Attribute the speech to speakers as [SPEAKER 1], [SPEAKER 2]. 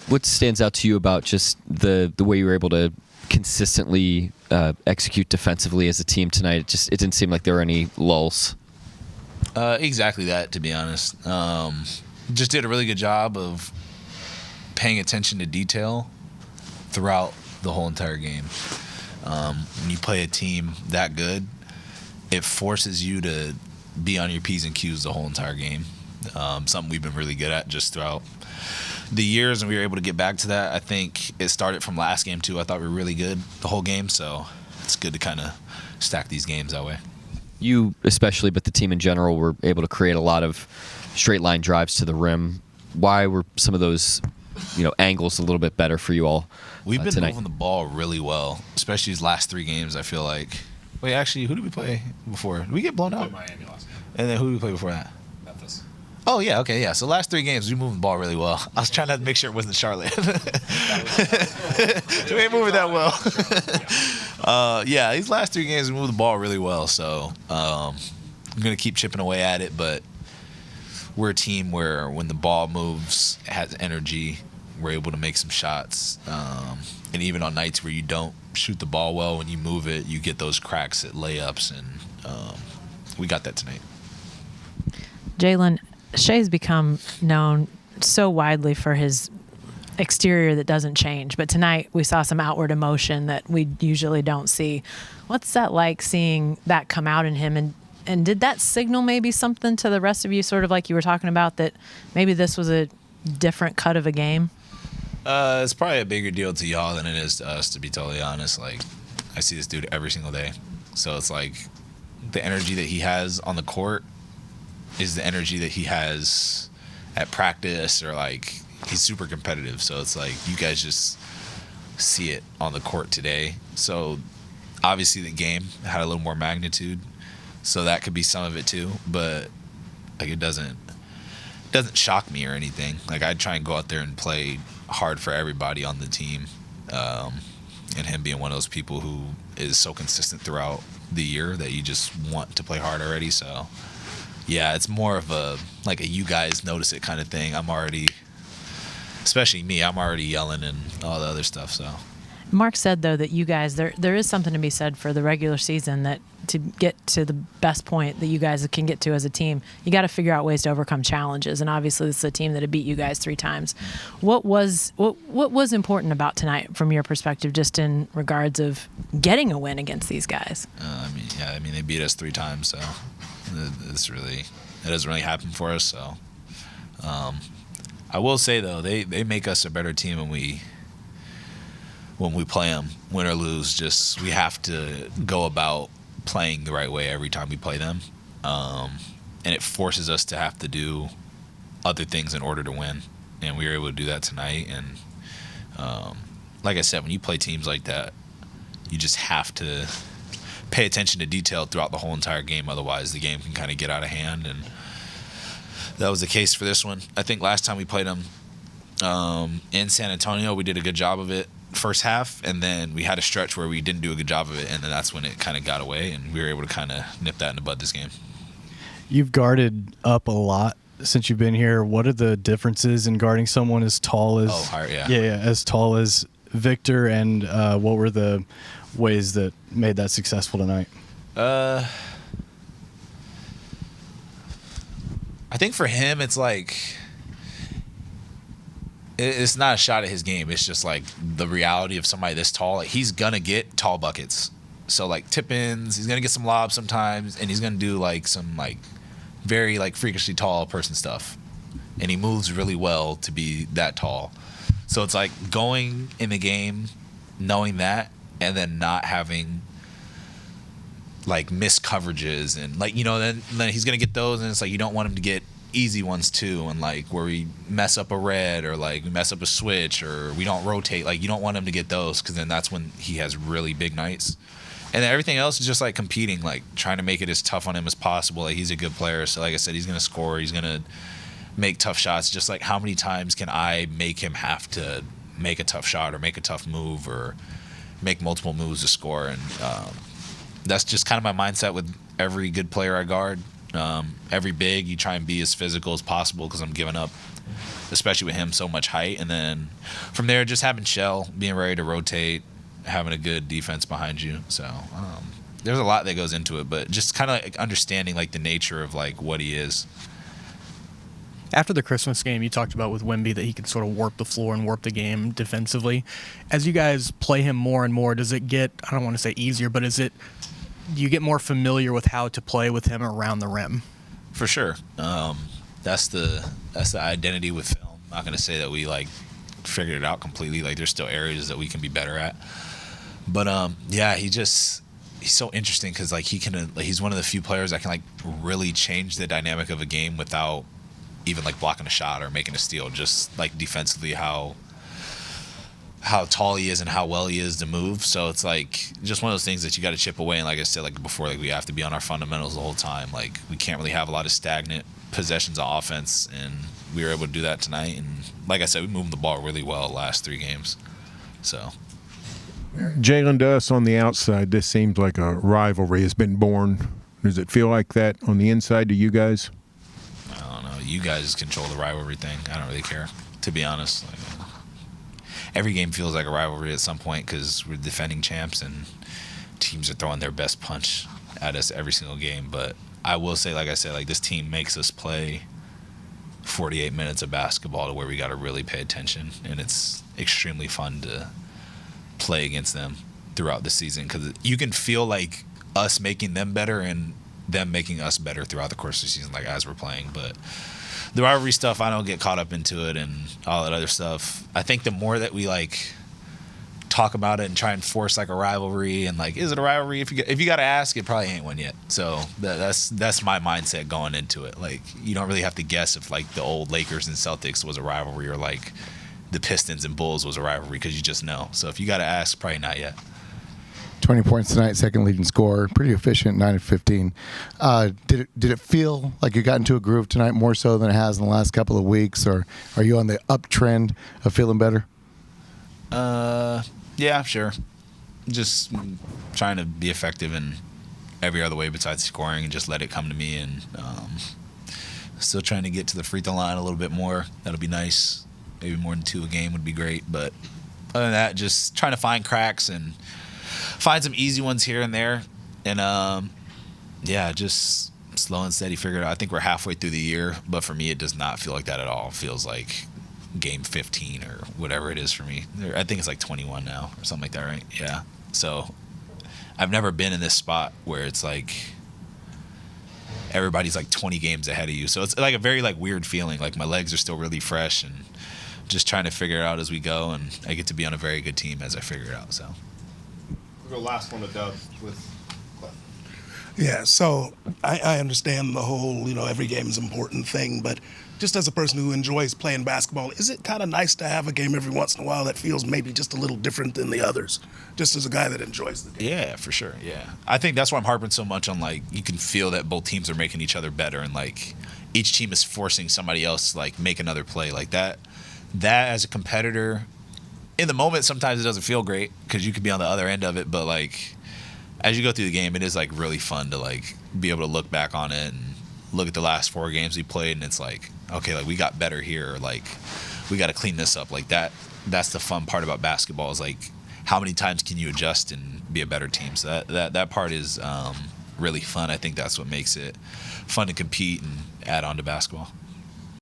[SPEAKER 1] What stands out to you about just the way you were able to consistently execute defensively as a team tonight? It didn't seem like there were any lulls.
[SPEAKER 2] Exactly that, to be honest. Just did a really good job of paying attention to detail throughout the whole entire game. When you play a team that good, it forces you to be on your P's and Q's the whole entire game. Something we've been really good at just throughout the years, and we were able to get back to that. I think it started from last game too. I thought we were really good the whole game, so it's good to kind of stack these games that way.
[SPEAKER 1] You especially, but the team in general, were able to create a lot of straight line drives to the rim. Why were some of those, angles a little bit better for you all?
[SPEAKER 2] We've been
[SPEAKER 1] tonight?
[SPEAKER 2] moving the ball really well, especially these last 3 games. I feel like. Wait, actually, who did we play before? Did we get blown out?
[SPEAKER 3] Miami last game.
[SPEAKER 2] And then who did we play before that?
[SPEAKER 3] Memphis.
[SPEAKER 2] Oh, yeah, okay, yeah. So last 3 games, we moving the ball really well. I was trying to make sure it wasn't Charlotte. So we ain't moving that well. Yeah, these last 3 games, we moved the ball really well. So I'm going to keep chipping away at it. But we're a team where when the ball moves, it has energy, we're able to make some shots. And even on nights where you don't shoot the ball well, when you move it, you get those cracks at layups. And we got that tonight.
[SPEAKER 4] Jalen, Shai's become known so widely for his exterior that doesn't change, but tonight we saw some outward emotion that we usually don't see. What's that like, seeing that come out in him, and did that signal maybe something to the rest of you, sort of like you were talking about, that maybe this was a different cut of a game?
[SPEAKER 2] It's probably a bigger deal to y'all than it is to us, to be totally honest. Like, I see this dude every single day, so it's like the energy that he has on the court is the energy that he has at practice, or like he's super competitive. So it's like you guys just see it on the court today. So obviously the game had a little more magnitude, so that could be some of it too. But like it doesn't shock me or anything. Like I'd try and go out there and play hard for everybody on the team, and him being one of those people who is so consistent throughout the year that you just want to play hard already. So. Yeah, it's more of a you guys notice it kind of thing. I'm already, especially me, I'm already yelling and all the other stuff. So,
[SPEAKER 4] Mark said though that you guys there is something to be said for the regular season, that to get to the best point that you guys can get to as a team, you got to figure out ways to overcome challenges. And obviously, this is a team that had beat you guys 3 times. What was important about tonight from your perspective, just in regards of getting a win against these guys?
[SPEAKER 2] I mean they beat us 3 times, so. It doesn't really happen for us. So I will say though, they make us a better team when we play them, win or lose. Just we have to go about playing the right way every time we play them, and it forces us to have to do other things in order to win, and we were able to do that tonight. And like I said, when you play teams like that, you just have to pay attention to detail throughout the whole entire game. Otherwise, the game can kind of get out of hand, and that was the case for this one. I think last time we played them in San Antonio, we did a good job of it first half, and then we had a stretch where we didn't do a good job of it, and then that's when it kind of got away, and we were able to kind of nip that in the bud this game.
[SPEAKER 5] You've guarded up a lot since you've been here. What are the differences in guarding someone as tall as as tall as Victor, and what were the ways that made that successful tonight?
[SPEAKER 2] I think for him, it's like it's not a shot at his game. It's just like the reality of somebody this tall. Like, he's gonna get tall buckets. So like tip-ins, he's gonna get some lobs sometimes, and he's gonna do like some like very like freakishly tall person stuff. And he moves really well to be that tall. So it's like going in the game knowing that, and then not having like missed coverages, and like, then he's gonna get those, and it's like you don't want him to get easy ones too, and like where we mess up a red, or like we mess up a switch, or we don't rotate. Like, you don't want him to get those, because then that's when he has really big nights. And then everything else is just like competing, like trying to make it as tough on him as possible. Like, he's a good player, so like I said, he's gonna score, he's gonna make tough shots. Just like, how many times can I make him have to make a tough shot, or make a tough move, or make multiple moves to score? And that's just kind of my mindset with every good player I guard. Every big, you try and be as physical as possible, because I'm giving up especially with him so much height. And then from there, just having Shell, being ready to rotate, having a good defense behind you. So there's a lot that goes into it, but just kind of like understanding like the nature of like what he is.
[SPEAKER 3] After the Christmas game, you talked about with Wemby that he could sort of warp the floor and warp the game defensively. As you guys play him more and more, does it get, I don't want to say easier, but do you get more familiar with how to play with him around the rim?
[SPEAKER 2] For sure. That's the identity with film. I'm not going to say that we like figured it out completely. Like there's still areas that we can be better at. But yeah, he's so interesting because like he's one of the few players that can like really change the dynamic of a game without even like blocking a shot or making a steal. Just like defensively how tall he is and how well he is to move. So it's like just one of those things that you got to chip away. And like I said, like before, like we have to be on our fundamentals the whole time. Like we can't really have a lot of stagnant possessions on offense, and we were able to do that tonight. And like I said, we moved the ball really well the last 3 games. So
[SPEAKER 6] Jalen, to us on the outside, this seems like a rivalry has been born. Does it feel like that on the inside to you guys?
[SPEAKER 2] I don't know. You guys control the rivalry thing. I don't really care, to be honest. Like, every game feels like a rivalry at some point because we're defending champs and teams are throwing their best punch at us every single game. But I will say, like I said, like this team makes us play 48 minutes of basketball to where we got to really pay attention, and it's extremely fun to play against them throughout the season because you can feel like us making them better and them making us better throughout the course of the season, like as we're playing. But the rivalry stuff, I don't get caught up into it and all that other stuff. I think the more that we like talk about it and try and force like a rivalry and like, is it a rivalry? If you got to ask, it probably ain't one yet. So that's my mindset going into it. Like you don't really have to guess if like the old Lakers and Celtics was a rivalry or like the Pistons and Bulls was a rivalry because you just know. So if you got to ask, probably not yet.
[SPEAKER 7] 20 points tonight, second leading scorer, pretty efficient, 9 of 15. Did it feel like you got into a groove tonight more so than it has in the last couple of weeks, or are you on the uptrend of feeling better?
[SPEAKER 2] Yeah, sure. Just trying to be effective in every other way besides scoring and just let it come to me. And still trying to get to the free throw line a little bit more. That'll be nice. Maybe more than 2 a game would be great. But other than that, just trying to find cracks and find some easy ones here and there. And, yeah, just slow and steady figure it out. I think we're halfway through the year, but for me, it does not feel like that at all. It feels like game 15 or whatever it is for me. I think it's like 21 now or something like that, right? Yeah. So I've never been in this spot where it's like everybody's like 20 games ahead of you. So it's like a very like weird feeling. Like my legs are still really fresh and just trying to figure it out as we go. And I get to be on a very good team as I figure it out. So
[SPEAKER 8] we'll go last one to Dub with Cliff.
[SPEAKER 9] Yeah, so I understand the whole, every game is an important thing, but just as a person who enjoys playing basketball, is it kind of nice to have a game every once in a while that feels maybe just a little different than the others, just as a guy that enjoys the game?
[SPEAKER 2] Yeah, for sure, yeah. I think that's why I'm harping so much on, like, you can feel that both teams are making each other better and, like, each team is forcing somebody else to, like, make another play. Like, that as a competitor, in the moment, sometimes it doesn't feel great because you could be on the other end of it, but, like, as you go through the game, it is, like, really fun to, like, be able to look back on it and look at the last 4 games we played, and it's like, okay, like, we got better here. Like, we got to clean this up. Like, that's the fun part about basketball is, like, how many times can you adjust and be a better team? So that part is really fun. I think that's what makes it fun to compete and add on to basketball.